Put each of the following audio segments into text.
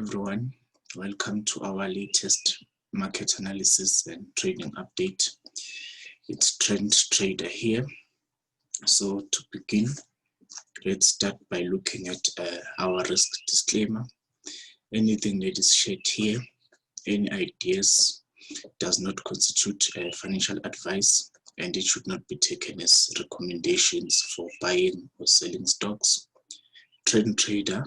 everyone. Welcome to our latest market analysis and trading update. It's Trend Trader here. So to begin, let's start by looking at our risk disclaimer. Anything that is shared here, any ideas, does not constitute financial advice, and it should not be taken as recommendations for buying or selling stocks. Trend Trader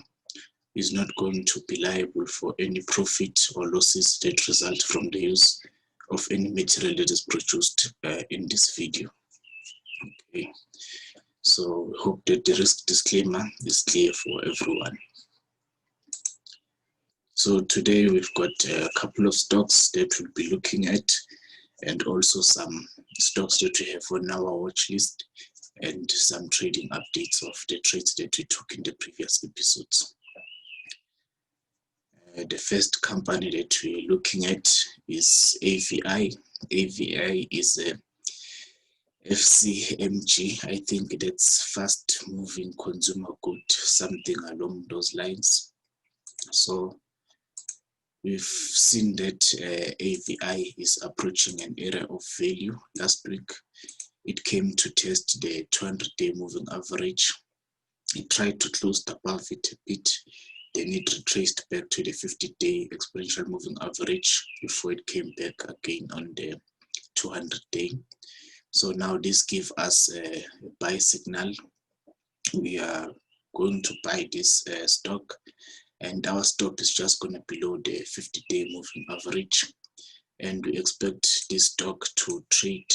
is not going to be liable for any profit or losses that result from the use of any material that is produced in this video. Okay, so I hope that the risk disclaimer is clear for everyone. So today we've got a couple of stocks that we'll be looking at, and also some stocks that we have on our watch list, and some trading updates of the trades that we took in the previous episodes. The first company that we're looking at is AVI. AVI is a FCMG. I think that's fast moving consumer good, something along those lines. So we've seen that AVI is approaching an area of value. Last week it came to test the 200-day moving average. It tried to close above it a bit. Then it retraced back to the 50-day exponential moving average before it came back again on the 200-day. So now this gives us a buy signal. We are going to buy this stock, and our stock is just going to below the 50-day moving average. And we expect this stock to trade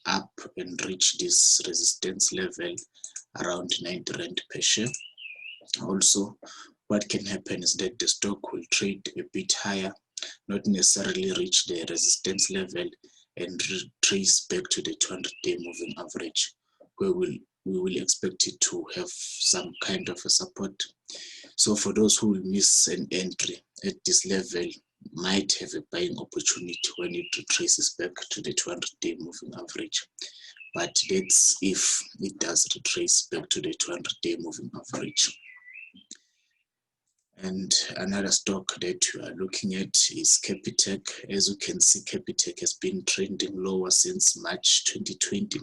up and reach this resistance level around 90 Rand per share. Also, what can happen is that the stock will trade a bit higher, not necessarily reach the resistance level, and retrace back to the 200-day moving average, where we will expect it to have some kind of a support. So for those who will miss an entry at this level, might have a buying opportunity when it retraces back to the 200-day moving average. But that's if it does retrace back to the 200-day moving average. And another stock that we are looking at is Capitec. As you can see, Capitec has been trending lower since March 2020,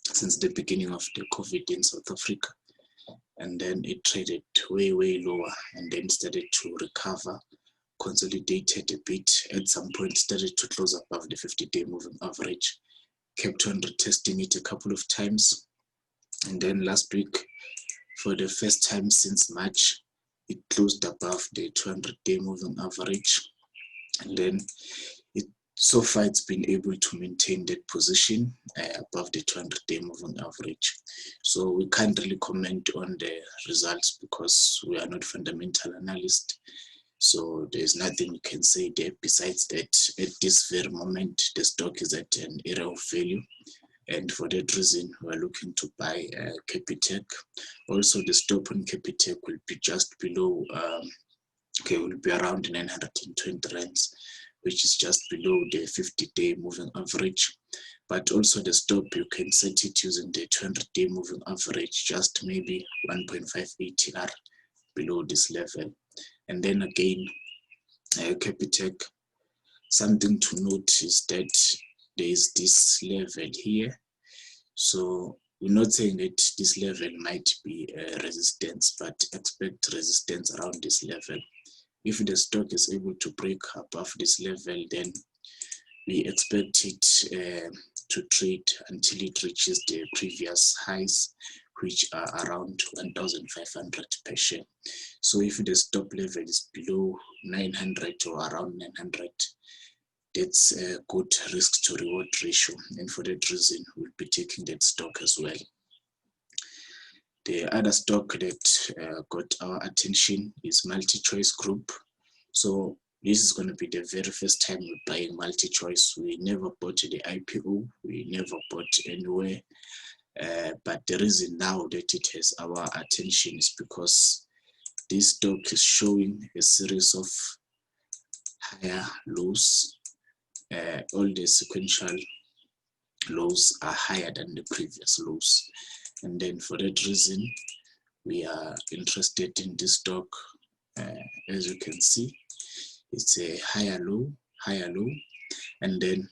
since the beginning of the COVID in South Africa. And then it traded way lower, and then started to recover, consolidated a bit. At some point, started to close above the 50-day moving average. Kept on retesting it a couple of times. And then last week, for the first time since March, it closed above the 200-day moving average, and then so far it's been able to maintain that position above the 200-day moving average. So we can't really comment on the results because we are not fundamental analysts. So there's nothing we can say there besides that at this very moment the stock is at an area of value. And for that reason, we're looking to buy Capitec. Also, the stop on Capitec will be just below, will be around 920 rands, which is just below the 50-day moving average. But also the stop, you can set it using the 200-day moving average, just maybe 1.5 ATR below this level. And then again, Capitec, something to note is that there is this level here. So we're not saying that this level might be resistance, but expect resistance around this level. If the stock is able to break above this level, then we expect it to trade until it reaches the previous highs, which are around 1,500 per share. So if the stop level is below 900 or around 900, that's a good risk to reward ratio, and for that reason we'll be taking that stock as well. The other stock that got our attention is MultiChoice Group. So this is going to be the very first time we're buying MultiChoice. We never bought the IPO, we never bought anywhere, but the reason now that it has our attention is because this stock is showing a series of higher lows. All the sequential lows are higher than the previous lows, and then for that reason we are interested in this stock As you can see, it's a higher low, and then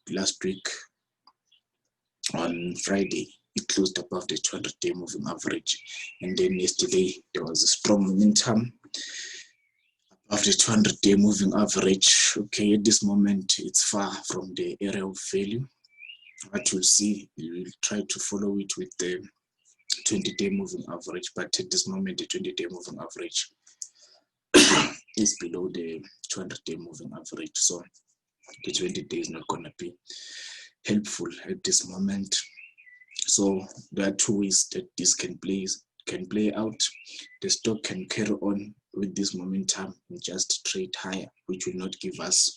last week on Friday it closed above the 200-day moving average, and then yesterday there was a strong momentum above the 200-day moving average. Okay, at this moment it's far from the area of value. What you'll see, you will try to follow it with the 20-day moving average, but at this moment the 20-day moving average is below the 200-day moving average, so the 20-day is not going to be helpful at this moment. So there are two ways that this can play out. The stock can carry on with this momentum and just trade higher, which will not give us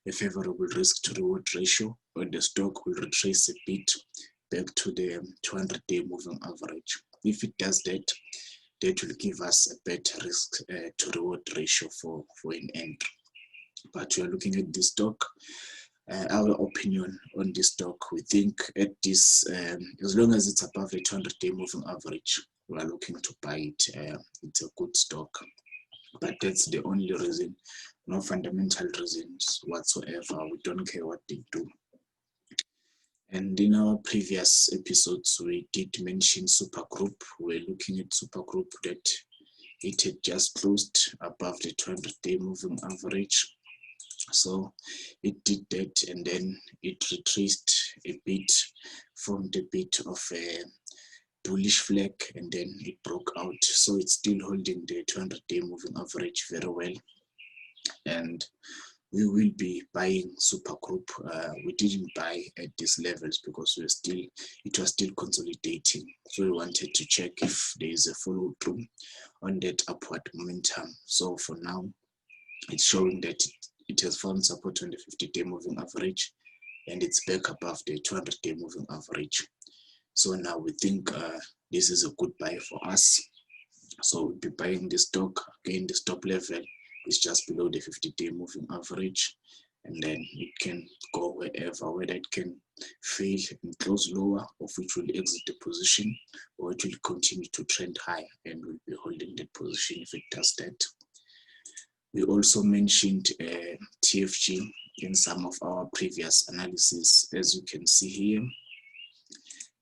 a favorable risk to reward ratio, or the stock will retrace a bit back to the 200-day moving average. If it does that, that will give us a better risk to reward ratio for an entry. But we are looking at this stock. Our opinion on this stock, we think at this, as long as it's above the 200-day moving average, we are looking to buy it. It's a good stock, but that's the only reason. No fundamental reasons whatsoever. We don't care what they do. And in our previous episodes, we did mention Supergroup. We're looking at Supergroup that it had just closed above the 200-day moving average. So it did that, and then it retraced a bit, formed a bit of a bullish flag, and then it broke out. So it's still holding the 200-day moving average very well, and we will be buying Supergroup. We didn't buy at these levels because it was still consolidating. So we wanted to check if there is a follow through on that upward momentum. So for now, it's showing that it has found support on the 50-day moving average, and it's back above the 200-day moving average. So now we think this is a good buy for us. So we'll be buying this stock. Again, the stop level is just below the 50-day moving average, and then it can go wherever, whether it can fail and close lower, of which will exit the position, or it will continue to trend higher and we'll be holding that position if it does that. We also mentioned TFG in some of our previous analysis. As you can see here,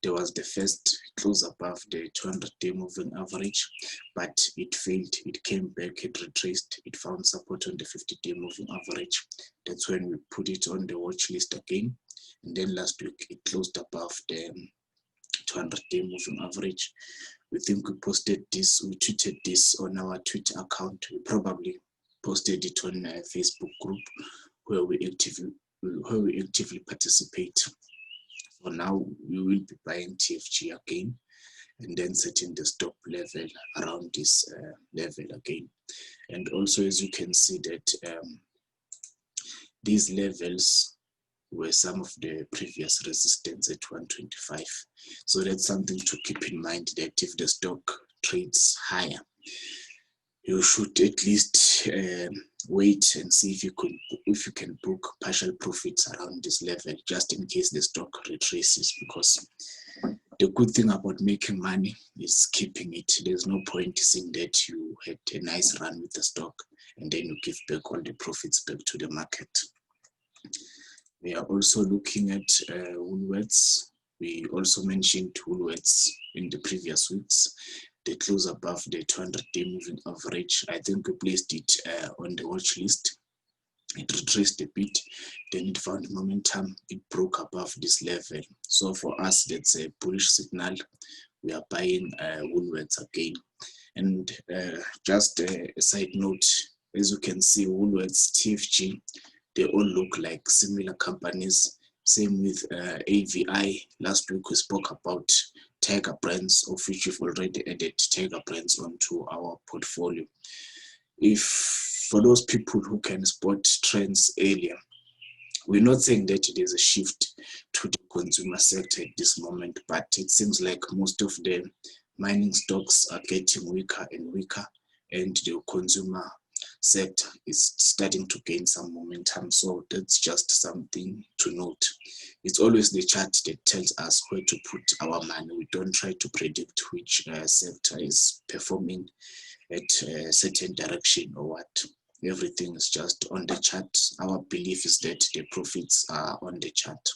there was the first close above the 200-day moving average, but it failed. It came back, it retraced, it found support on the 50-day moving average. That's when we put it on the watch list again. And then last week, it closed above the 200-day moving average. We think we posted this, we tweeted this on our Twitter account. We probably posted it on a Facebook group where we actively participate. So now we will be buying TFG again, and then setting the stop level around this level again. And also, as you can see that these levels were some of the previous resistance at 125. So that's something to keep in mind, that if the stock trades higher, you should at least wait and see if you can book partial profits around this level, just in case the stock retraces. Because the good thing about making money is keeping it. There's no point saying that you had a nice run with the stock and then you give back all the profits back to the market. We are also looking at Woolworths. We also mentioned Woolworths in the previous weeks. They close above the 200-day moving average. I think we placed it on the watch list. It retraced a bit, then it found momentum. It broke above this level. So for us, that's a bullish signal. We are buying Woolworths again. And just a side note, as you can see, Woolworths, TFG, they all look like similar companies. Same with AVI. Last week we spoke about Tiger Brands, of which we've already added Tiger Brands onto our portfolio. If for those people who can spot trends earlier, we're not saying that there's a shift to the consumer sector at this moment, but it seems like most of the mining stocks are getting weaker and weaker, and the consumer sector is starting to gain some momentum. So that's just something to note. It's always the chart that tells us where to put our money. We don't try to predict which sector is performing at a certain direction or what. Everything is just on the chart. Our belief is that the profits are on the chart.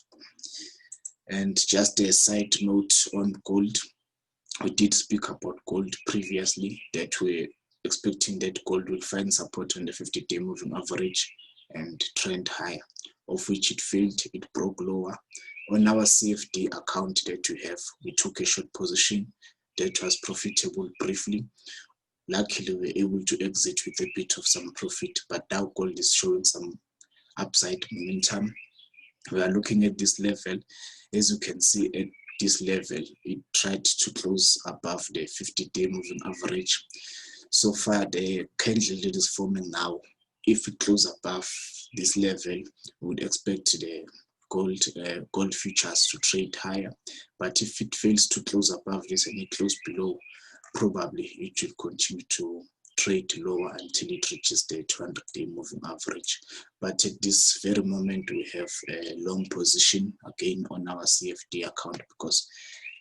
And just a side note on gold, we did speak about gold previously, that we're expecting that gold will find support on the 50-day moving average and trend higher, of which it failed. It broke lower. On our CFD account that we have, we took a short position that was profitable briefly. Luckily, we were able to exit with a bit of some profit, but now gold is showing some upside momentum. We are looking at this level. As you can see, at this level, it tried to close above the 50-day moving average. So far, the candle that is forming now, if it closes above this level, we would expect the gold futures to trade higher. But if it fails to close above this and it closes below, probably it will continue to trade lower until it reaches the 200-day moving average. But at this very moment, we have a long position again on our CFD account, because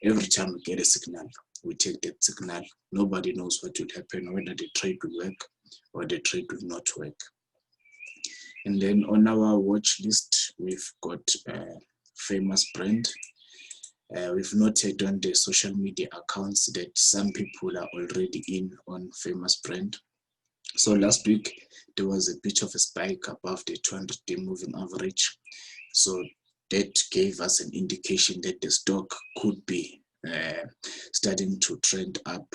every time we get a signal, we take that signal. Nobody knows what will happen, whether the trade will work or the trade will not work. And then on our watch list, we've got a famous brand. We've noted on the social media accounts that some people are already in on famous brand. So last week, there was a bit of a spike above the 200-day moving average. So that gave us an indication that the stock could be starting to trend up.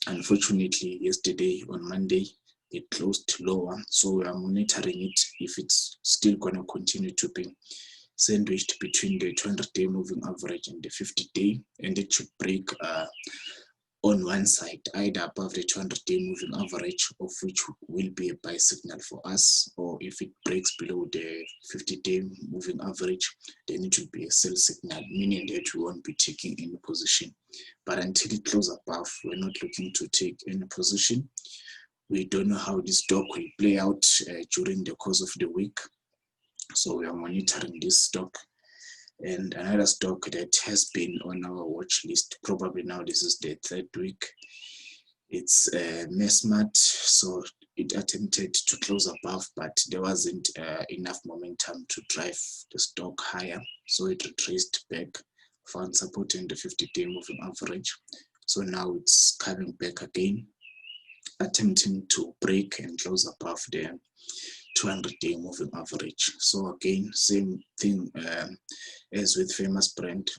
Unfortunately, yesterday on Monday, it closed lower. So we are monitoring it if it's still going to continue to be sandwiched between the 200-day moving average and the 50-day, and it should break on one side, either above the 200-day moving average, of which will be a buy signal for us, or if it breaks below the 50-day moving average, then it will be a sell signal, meaning that we won't be taking any position. But until it closes above, we're not looking to take any position. We don't know how this stock will play out during the course of the week. So we are monitoring this stock. And another stock that has been on our watch list, probably now this is the third week, it's Mesmat. So it attempted to close above, but there wasn't enough momentum to drive the stock higher. So it retraced back, found support in the 50-day moving average. So now it's coming back again, attempting to break and close above the 200-day moving average. So again, same thing as with famous brand,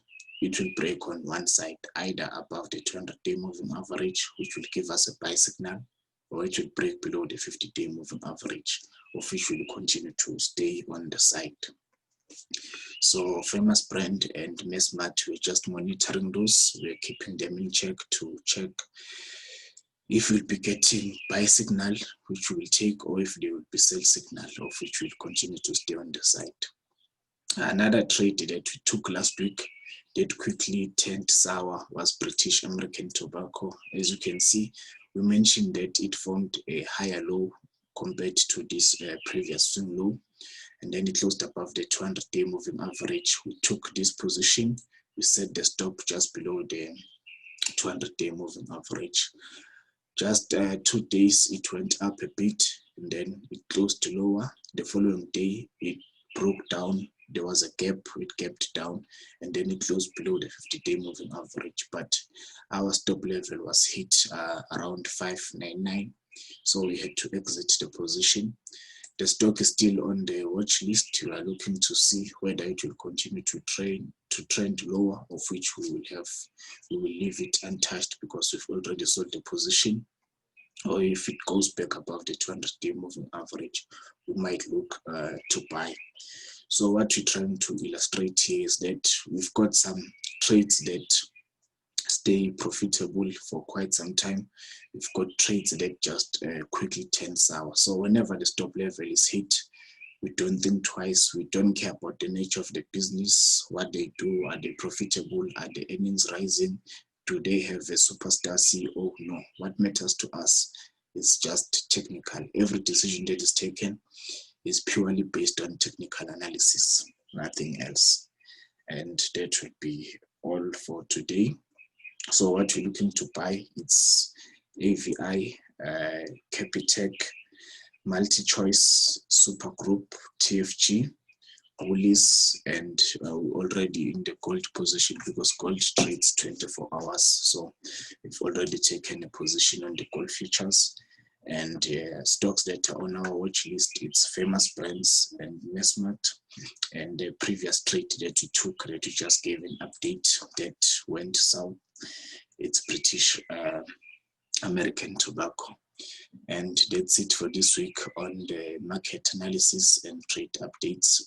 it will break on one side, either above the 200-day moving average, which will give us a buy signal, or it will break below the 50-day moving average, of which will continue to stay on the side. So famous brand and Mesmat, we're just monitoring those. We're keeping them in check to check if we'll be getting buy signal, which we will take, or if they will be sell signal, of which will continue to stay on the side. Another trade that we took last week that quickly turned sour was British American Tobacco. As you can see, we mentioned that it formed a higher low compared to this previous swing low, and then it closed above the 200-day moving average. We took this position. We set the stop just below the 200-day moving average. Just 2 days, it went up a bit, and then it closed lower. The following day, it broke down. There was a gap, it gapped down, and then it closed below the 50-day moving average. But our stop level was hit around 599, so we had to exit the position. The stock is still on the watch list. We are looking to see whether it will continue to trend lower, of which we will leave it untouched because we've already sold the position. Or if it goes back above the 200-day moving average, we might look to buy. So what we're trying to illustrate here is that we've got some trades that stay profitable for quite some time. We've got trades that just quickly turn sour. So whenever the stop level is hit, we don't think twice. We don't care about the nature of the business, what they do. Are they profitable? Are the earnings rising? Do they have a superstar CEO? No. What matters to us is just technical. Every decision that is taken is purely based on technical analysis, nothing else. And that would be all for today. So what we're looking to buy, it's AVI Capitec, MultiChoice, Supergroup, TFG, Bullies, and already in the gold position because gold trades 24 hours. So we've already taken a position on the gold futures. And stocks that are on our watch list, it's Famous Brands and Nesmart. And the previous trade that we took, that we just gave an update that went south, it's British American Tobacco. And that's it for this week on the market analysis and trade updates.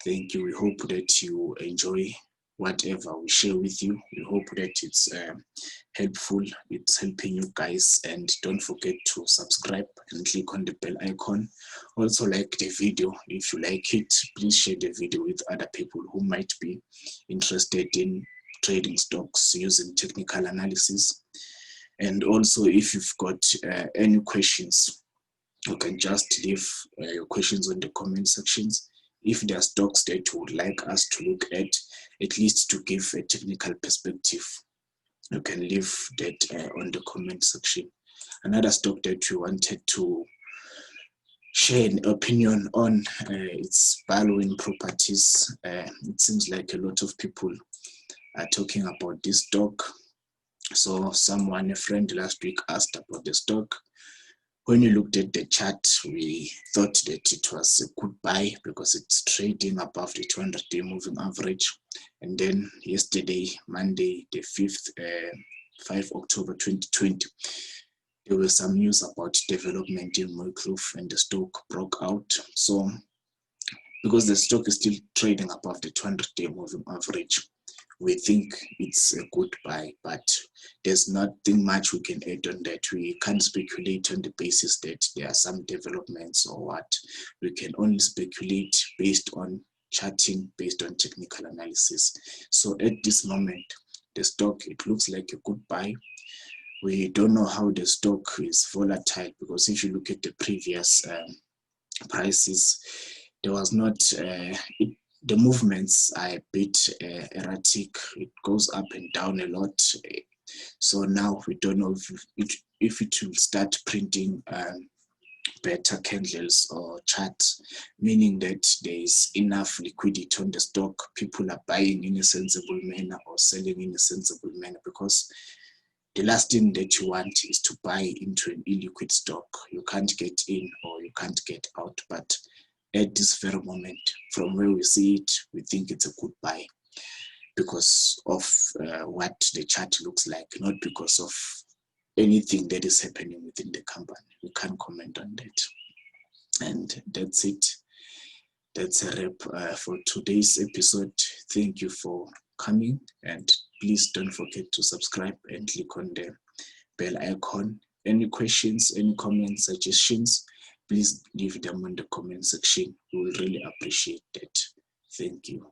Thank you. We hope that you enjoy whatever we share with you. We hope that it's helpful. It's helping you guys. And don't forget to subscribe and click on the bell icon. Also like the video. If you like it, please share the video with other people who might be interested in trading stocks using technical analysis. And also, if you've got any questions, you can just leave your questions on the comment sections. If there are stocks that you would like us to look at least to give a technical perspective, you can leave that on the comment section. Another stock that you wanted to share an opinion on, it's Balwin Properties. It seems like a lot of people are talking about this stock. So a friend last week asked about the stock. When you looked at the chart, we thought that it was a good buy because it's trading above the 200-day moving average. And then yesterday, Monday, the 5 October 2020, there was some news about development in Mooikloof and the stock broke out. So because the stock is still trading above the 200-day moving average, we think it's a good buy, but there's nothing much we can add on that. We can't speculate on the basis that there are some developments or what. We can only speculate based on charting, based on technical analysis. So at this moment, the stock, it looks like a good buy. We don't know how the stock is volatile because if you look at the previous prices, there was not the movements are a bit erratic. It goes up and down a lot. So now we don't know if it will start printing better candles or charts, meaning that there is enough liquidity on the stock. People are buying in a sensible manner or selling in a sensible manner, because the last thing that you want is to buy into an illiquid stock. You can't get in or you can't get out. But at this very moment, from where we see it, we think it's a good buy because of what the chart looks like, not because of anything that is happening within the company. We can't comment on that. And that's it. That's a wrap for today's episode. Thank you for coming, and please don't forget to subscribe and click on the bell icon. Any questions, any comments, suggestions, please leave them in the comment section. We will really appreciate that. Thank you.